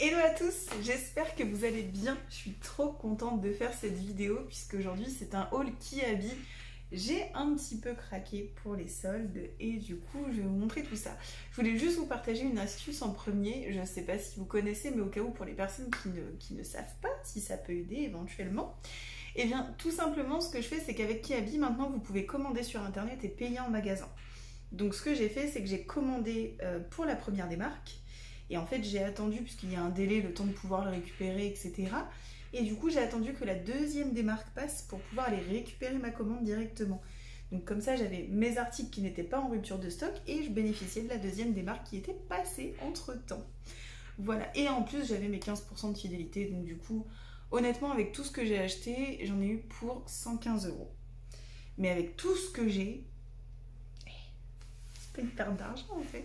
Hello à tous, j'espère que vous allez bien. Je suis trop contente de faire cette vidéo puisque aujourd'hui c'est un haul Kiabi. J'ai un petit peu craqué pour les soldes et du coup je vais vous montrer tout ça. Je voulais juste vous partager une astuce en premier. Je ne sais pas si vous connaissez, mais au cas où pour les personnes qui ne savent pas, si ça peut aider éventuellement. Et bien tout simplement ce que je fais, c'est qu'avec Kiabi maintenant vous pouvez commander sur internet et payer en magasin. Donc ce que j'ai fait, c'est que j'ai commandé pour la première des marques. Et en fait, j'ai attendu, puisqu'il y a un délai, le temps de pouvoir le récupérer, etc. Et du coup, j'ai attendu que la deuxième des marques passe pour pouvoir aller récupérer ma commande directement. Donc comme ça, j'avais mes articles qui n'étaient pas en rupture de stock et je bénéficiais de la deuxième des marques qui était passée entre-temps. Voilà. Et en plus, j'avais mes 15% de fidélité. Donc du coup, honnêtement, avec tout ce que j'ai acheté, j'en ai eu pour 115 €. Mais avec tout ce que j'ai, c'est pas une perte d'argent en fait.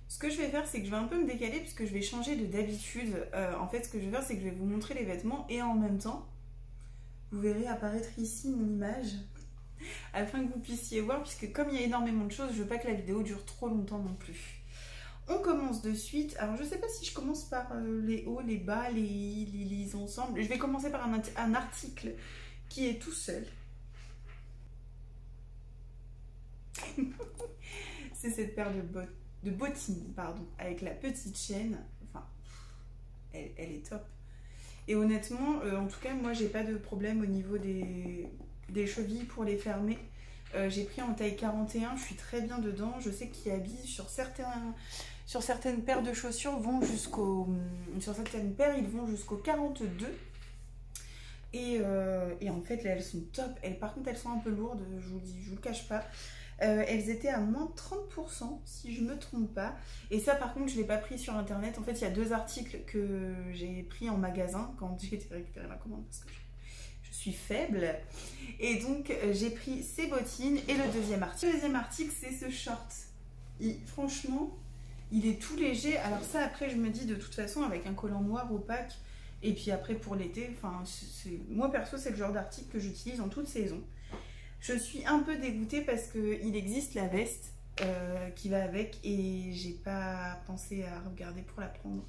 Ce que je vais faire, c'est que je vais un peu me décaler puisque je vais changer de d'habitude. En fait, ce que je vais faire, c'est que je vais vous montrer les vêtements et en même temps, vous verrez apparaître ici mon image afin que vous puissiez voir, puisque comme il y a énormément de choses, je veux pas que la vidéo dure trop longtemps non plus. On commence de suite. Alors, je sais pas si je commence par les hauts, les bas, les ensembles. Je vais commencer par un article qui est tout seul. C'est cette paire de bottines, pardon, avec la petite chaîne. Enfin, elle est top. Et honnêtement, en tout cas, moi, j'ai pas de problème au niveau des chevilles pour les fermer. J'ai pris en taille 41, je suis très bien dedans. Je sais qu'il habille sur certaines paires de chaussures vont sur certaines paires, ils vont jusqu'au 42. Et en fait, là, elles sont top. Par contre, elles sont un peu lourdes, je vous le cache pas. Elles étaient à moins 30% si je me trompe pas. Et ça par contre je ne l'ai pas pris sur internet. En fait il y a deux articles que j'ai pris en magasin quand j'ai été récupérer ma commande parce que je suis faible. Et donc j'ai pris ces bottines et le deuxième article. Le deuxième article c'est ce short. Franchement il est tout léger. Alors ça après je me dis de toute façon avec un collant noir opaque. Et puis après pour l'été, enfin, moi perso c'est le genre d'article que j'utilise en toute saison. Je suis un peu dégoûtée parce qu'il existe la veste qui va avec et j'ai pas pensé à regarder pour la prendre.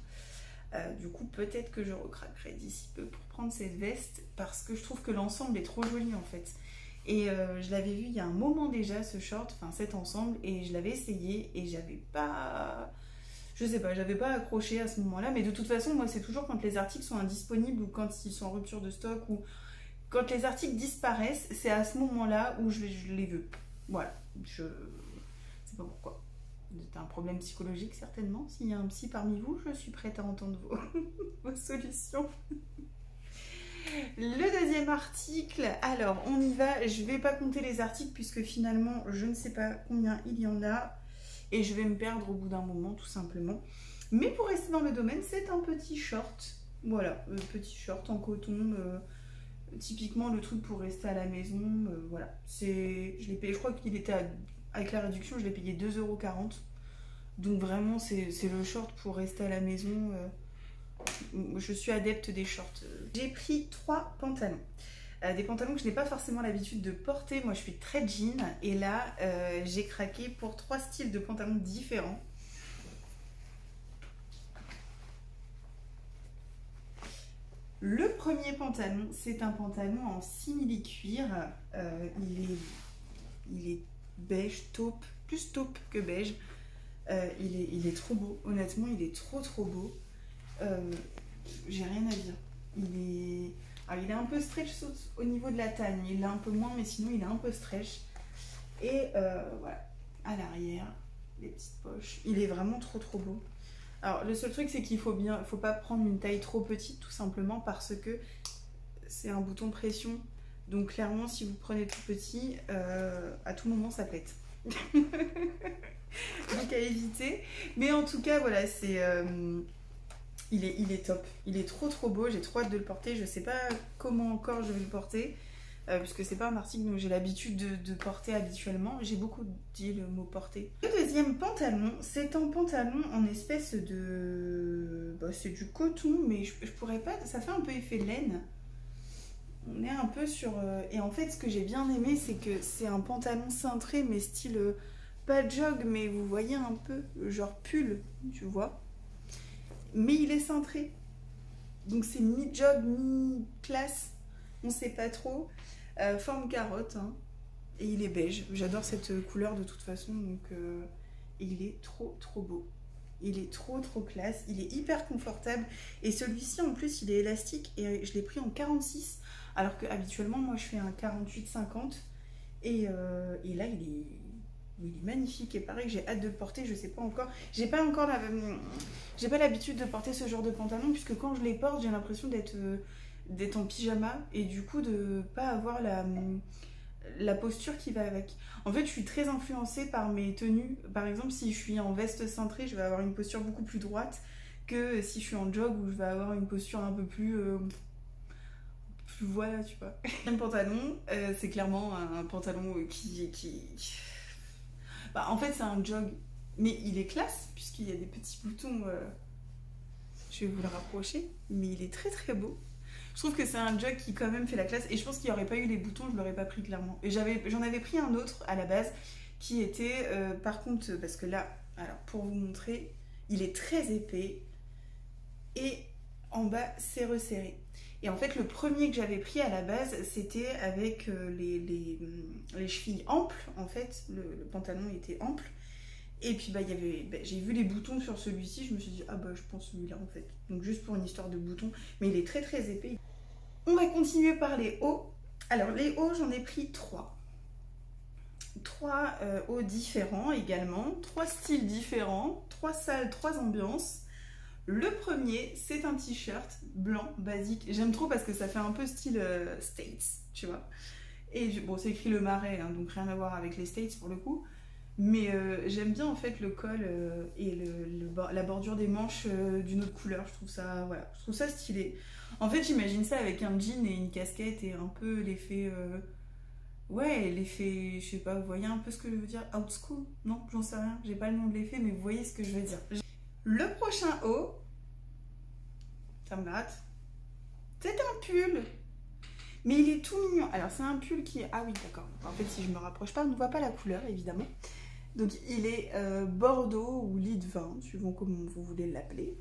Du coup, peut-être que je recraquerai d'ici peu pour prendre cette veste parce que je trouve que l'ensemble est trop joli en fait. Et je l'avais vu il y a un moment déjà ce short, enfin cet ensemble, et je l'avais essayé et j'avais pas... Je sais pas, j'avais pas accroché à ce moment-là, mais de toute façon, moi c'est toujours quand les articles sont indisponibles ou quand ils sont en rupture de stock ou... Quand les articles disparaissent, c'est à ce moment-là où je les veux. Voilà, je sais pas pourquoi. C'est un problème psychologique certainement. S'il y a un psy parmi vous, je suis prête à entendre vos solutions. Le deuxième article, alors on y va. Je vais pas compter les articles puisque finalement je ne sais pas combien il y en a. Et je vais me perdre au bout d'un moment tout simplement. Mais pour rester dans le domaine, c'est un petit short. Voilà, petit short en coton... typiquement le truc pour rester à la maison, voilà. Je l'ai payé, je crois qu'il était avec la réduction, je l'ai payé 2,40 €. Donc vraiment c'est le short pour rester à la maison. Je suis adepte des shorts. J'ai pris 3 pantalons. Des pantalons que je n'ai pas forcément l'habitude de porter. Moi je suis très jean et là j'ai craqué pour 3 styles de pantalons différents. Le premier pantalon, c'est un pantalon en simili-cuir. Il est beige taupe, plus taupe que beige. Il est trop beau, honnêtement, il est trop beau. J'ai rien à dire. Alors, il est un peu stretch au niveau de la taille, il est un peu moins, mais sinon il est un peu stretch. Et voilà, à l'arrière, les petites poches. Il est vraiment trop beau. Alors le seul truc c'est qu'il faut pas prendre une taille trop petite tout simplement parce que c'est un bouton pression. Donc clairement si vous prenez tout petit, à tout moment ça pète. Donc à éviter. Mais en tout cas voilà, il est top. Il est trop beau, j'ai trop hâte de le porter. Je sais pas comment encore je vais le porter. Puisque c'est pas un article dont j'ai l'habitude de porter habituellement. J'ai beaucoup dit le mot porter. Le deuxième pantalon, c'est un pantalon en espèce de... Bah, c'est du coton, mais je pourrais pas... Ça fait un peu effet laine. On est un peu sur... Et en fait, ce que j'ai bien aimé, c'est que c'est un pantalon cintré, mais style... Pas jog, mais vous voyez un peu, genre pull, tu vois. mais il est cintré. Donc c'est mi-job, mi-classe, on sait pas trop. Forme carotte, hein. Et il est beige. J'adore cette couleur de toute façon, donc et il est trop beau. Il est trop classe, il est hyper confortable. Et celui-ci en plus il est élastique et je l'ai pris en 46, alors que habituellement moi je fais un 48-50. Et là il est magnifique et pareil j'ai hâte de le porter. Je sais pas encore, j'ai pas l'habitude de porter ce genre de pantalon, puisque quand je les porte j'ai l'impression d'être en pyjama et du coup de pas avoir la posture qui va avec. En fait je suis très influencée par mes tenues. Par exemple si je suis en veste cintrée, je vais avoir une posture beaucoup plus droite que si je suis en jog, où je vais avoir une posture un peu plus voilà, tu vois. Le pantalon, c'est clairement un pantalon bah, en fait c'est un jog, mais il est classe puisqu'il y a des petits boutons. Je vais vous le rapprocher, mais il est très beau. Je trouve que c'est un jog qui quand même fait la classe, et je pense qu'il n'y aurait pas eu les boutons, je ne l'aurais pas pris clairement. Et j'en avais pris un autre à la base qui était, par contre, parce que là, alors pour vous montrer, il est très épais et en bas c'est resserré. Et en fait le premier que j'avais pris à la base, c'était avec les chevilles amples, en fait, le pantalon était ample. Et puis j'ai vu les boutons sur celui-ci, je me suis dit ah bah je prends celui-là en fait. Donc juste pour une histoire de boutons, mais il est très épais. On va continuer par les hauts. Alors les hauts, j'en ai pris 3. 3 hauts différents également, 3 styles différents, 3 salles, 3 ambiances. Le premier, c'est un t-shirt blanc basique. J'aime trop parce que ça fait un peu style States, tu vois. Et bon, c'est écrit le Marais, hein, donc rien à voir avec les States pour le coup. Mais j'aime bien en fait le col et la bordure des manches d'une autre couleur. Je trouve ça, voilà, je trouve ça stylé. En fait, j'imagine ça avec un jean et une casquette et un peu l'effet, ouais, l'effet, je sais pas, vous voyez un peu ce que je veux dire, out school? Non, j'en sais rien, j'ai pas le nom de l'effet, mais vous voyez ce que je veux dire. Le prochain haut, ça me gratte. C'est un pull. Mais il est tout mignon. Alors c'est un pull qui est... Ah oui, d'accord. En fait, si je me rapproche pas, on ne voit pas la couleur, évidemment. Donc il est bordeaux ou lit de vin, suivant comment vous voulez l'appeler.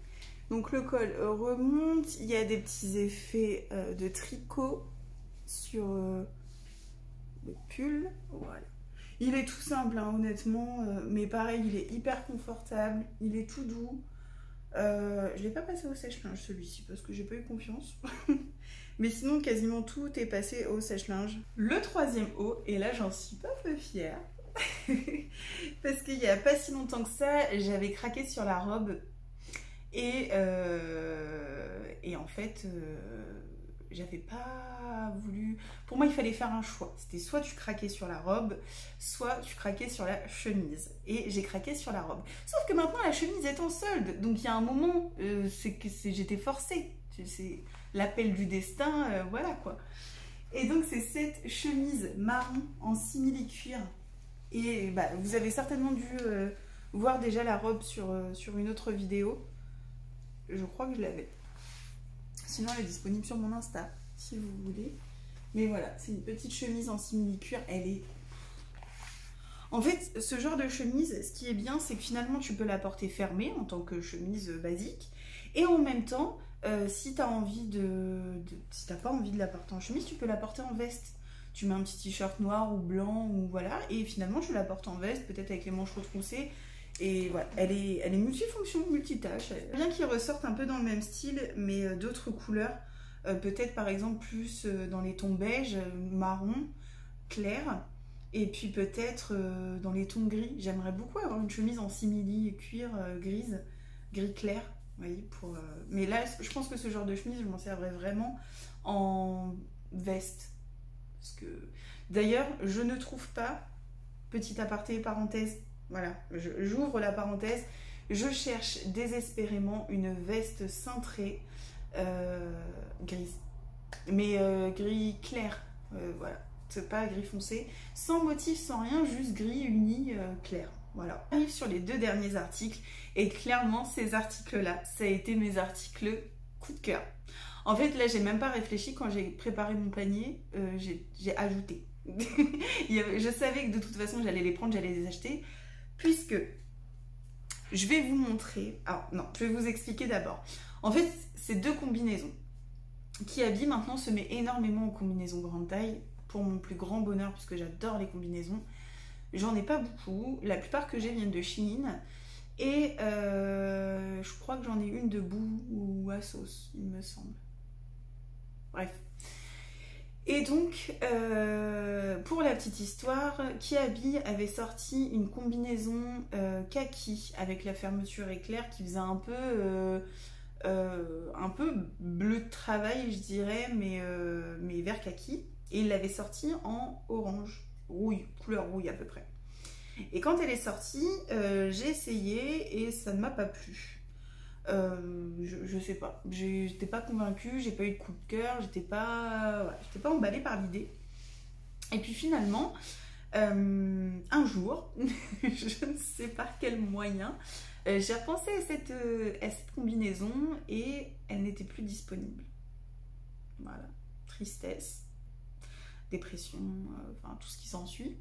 Donc le col remonte. Il y a des petits effets de tricot sur le pull. Voilà. Il est tout simple, hein, honnêtement. Mais pareil, il est hyper confortable. Il est tout doux. Je ne l'ai pas passé au sèche-linge celui-ci parce que j'ai pas eu confiance. Mais sinon, quasiment tout est passé au sèche-linge. Le troisième haut, et là j'en suis pas peu fière. Parce qu'il n'y a pas si longtemps que ça, j'avais craqué sur la robe. Et en fait, j'avais pas voulu... Pour moi, il fallait faire un choix. C'était soit tu craquais sur la robe, soit tu craquais sur la chemise. Et j'ai craqué sur la robe. Sauf que maintenant, la chemise est en solde. Donc il y a un moment, j'étais forcée. C'est l'appel du destin, voilà quoi. Et donc c'est cette chemise marron en simili-cuir. Et bah, vous avez certainement dû voir déjà la robe sur une autre vidéo. Je crois que je l'avais. Sinon elle est disponible sur mon Insta, si vous voulez. Mais voilà, c'est une petite chemise en simili-cuir. Elle est... En fait, ce genre de chemise, ce qui est bien, c'est que finalement tu peux la porter fermée en tant que chemise basique. Et en même temps, si tu as envie si t'as pas envie de la porter en chemise, tu peux la porter en veste. Tu mets un petit t-shirt noir ou blanc ou voilà, et finalement tu la portes en veste, peut-être avec les manches retroussées. Et voilà, elle est multifonction, multitâche. Bien qu'il ressorte un peu dans le même style, mais d'autres couleurs. Peut-être par exemple plus dans les tons beige, marron, clair. Et puis peut-être dans les tons gris. J'aimerais beaucoup avoir une chemise en simili cuir grise, gris clair. Vous voyez, mais là, je pense que ce genre de chemise, je m'en servirais vraiment en veste. Parce que d'ailleurs, je ne trouve pas, petit aparté, parenthèse, voilà, j'ouvre la parenthèse, je cherche désespérément une veste cintrée grise. Mais gris clair, voilà. C'est pas gris foncé, sans motif, sans rien, juste gris uni clair. Voilà. On arrive sur les 2 derniers articles et clairement ces articles-là, ça a été mes articles coup de cœur. En fait là j'ai même pas réfléchi quand j'ai préparé mon panier, j'ai ajouté. Je savais que de toute façon j'allais les prendre, j'allais les acheter puisque Je vais vous montrer. Alors non, je vais vous expliquer d'abord. En fait, c'est 2 combinaisons. Kiabi maintenant se met énormément en combinaison grande taille pour mon plus grand bonheur puisque j'adore les combinaisons. J'en ai pas beaucoup. La plupart que j'ai viennent de Shein. Et je crois que j'en ai une de Boo ou Asos, il me semble. Bref. Et donc, pour la petite histoire, Kiabi avait sorti une combinaison kaki avec la fermeture éclair qui faisait un peu bleu de travail, je dirais, mais vert kaki. Et il l'avait sorti en orange, rouille, couleur rouille à peu près. Et quand elle est sortie, j'ai essayé et ça ne m'a pas plu. Je sais pas, j'étais pas convaincue, j'ai pas eu de coup de cœur, j'étais pas emballée par l'idée. Et puis finalement, un jour, je ne sais par quel moyen, j'ai repensé à cette combinaison et elle n'était plus disponible. Voilà, tristesse, dépression, enfin tout ce qui s'ensuit.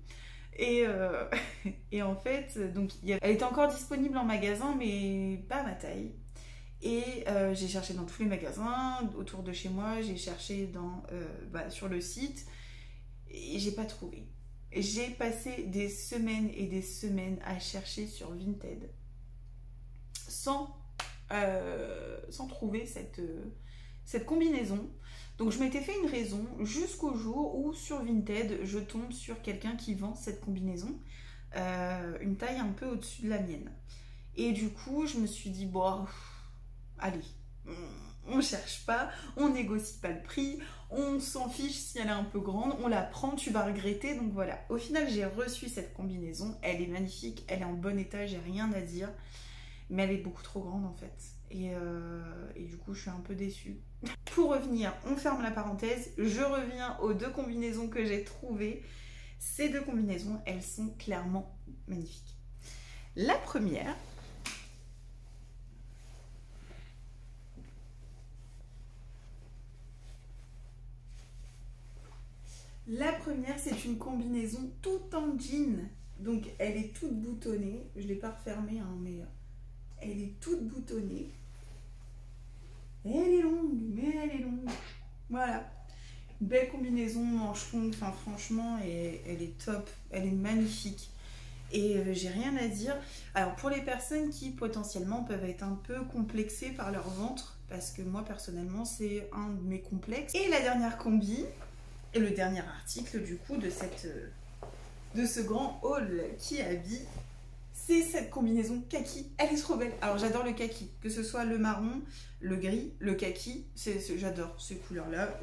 Et en fait, donc, elle était encore disponible en magasin, mais pas à ma taille. Et j'ai cherché dans tous les magasins autour de chez moi, j'ai cherché sur le site et j'ai pas trouvé. J'ai passé des semaines et des semaines à chercher sur Vinted sans trouver cette combinaison. Donc je m'étais fait une raison jusqu'au jour où sur Vinted, je tombe sur quelqu'un qui vend cette combinaison, une taille un peu au-dessus de la mienne. Et du coup, je me suis dit, bon, allez, on cherche pas, on négocie pas le prix, on s'en fiche si elle est un peu grande, on la prend, tu vas regretter. Donc voilà, au final, j'ai reçu cette combinaison, elle est magnifique, elle est en bon état, j'ai rien à dire, mais elle est beaucoup trop grande en fait. Et du coup, je suis un peu déçue. Pour revenir, on ferme la parenthèse. Je reviens aux 2 combinaisons que j'ai trouvées. Ces 2 combinaisons, elles sont clairement magnifiques. La première, c'est une combinaison toute en jean. Donc, elle est toute boutonnée. Je ne l'ai pas refermée, hein, mais elle est toute boutonnée. Elle est longue, mais elle est longue. Voilà. Une belle combinaison, manche longue, enfin franchement, elle est top. Elle est magnifique. Et j'ai rien à dire. Alors pour les personnes qui potentiellement peuvent être un peu complexées par leur ventre, parce que moi personnellement c'est un de mes complexes. Et la dernière combi, et le dernier article du coup de ce grand haul Kiabi, c'est cette combinaison kaki. Elle est trop belle. Alors j'adore le kaki, que ce soit le marron, le gris, le kaki, j'adore ces couleurs-là.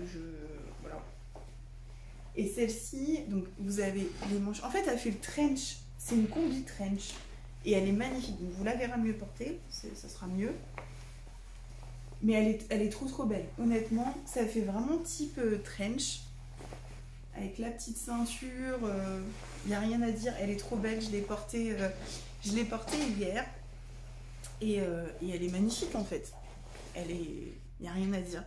Voilà. Et celle-ci, donc vous avez les manches. En fait, elle fait le trench. C'est une combi trench. Et elle est magnifique. Donc vous la verrez mieux portée, ça sera mieux. Mais elle est trop belle. Honnêtement, ça fait vraiment type trench. Avec la petite ceinture, il n'y a rien à dire. Elle est trop belle. Je l'ai portée hier. Et elle est magnifique en fait. Il n'y a rien à dire.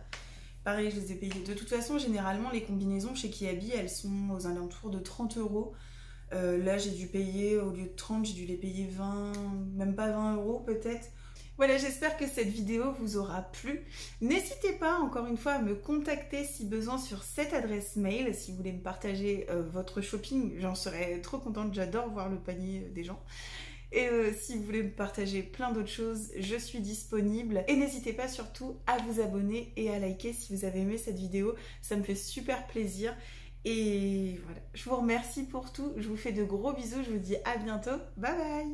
Pareil, je les ai payées. De toute façon, généralement, les combinaisons chez Kiabi, elles sont aux alentours de 30 €. Là, j'ai dû payer, au lieu de 30, j'ai dû les payer 20, même pas 20 € peut-être. Voilà, j'espère que cette vidéo vous aura plu. N'hésitez pas, encore une fois, à me contacter si besoin sur cette adresse mail. Si vous voulez me partager votre shopping, j'en serais trop contente. J'adore voir le panier des gens. Et si vous voulez me partager plein d'autres choses, je suis disponible. Et n'hésitez pas surtout à vous abonner et à liker si vous avez aimé cette vidéo. Ça me fait super plaisir. Et voilà, je vous remercie pour tout. Je vous fais de gros bisous. Je vous dis à bientôt. Bye bye!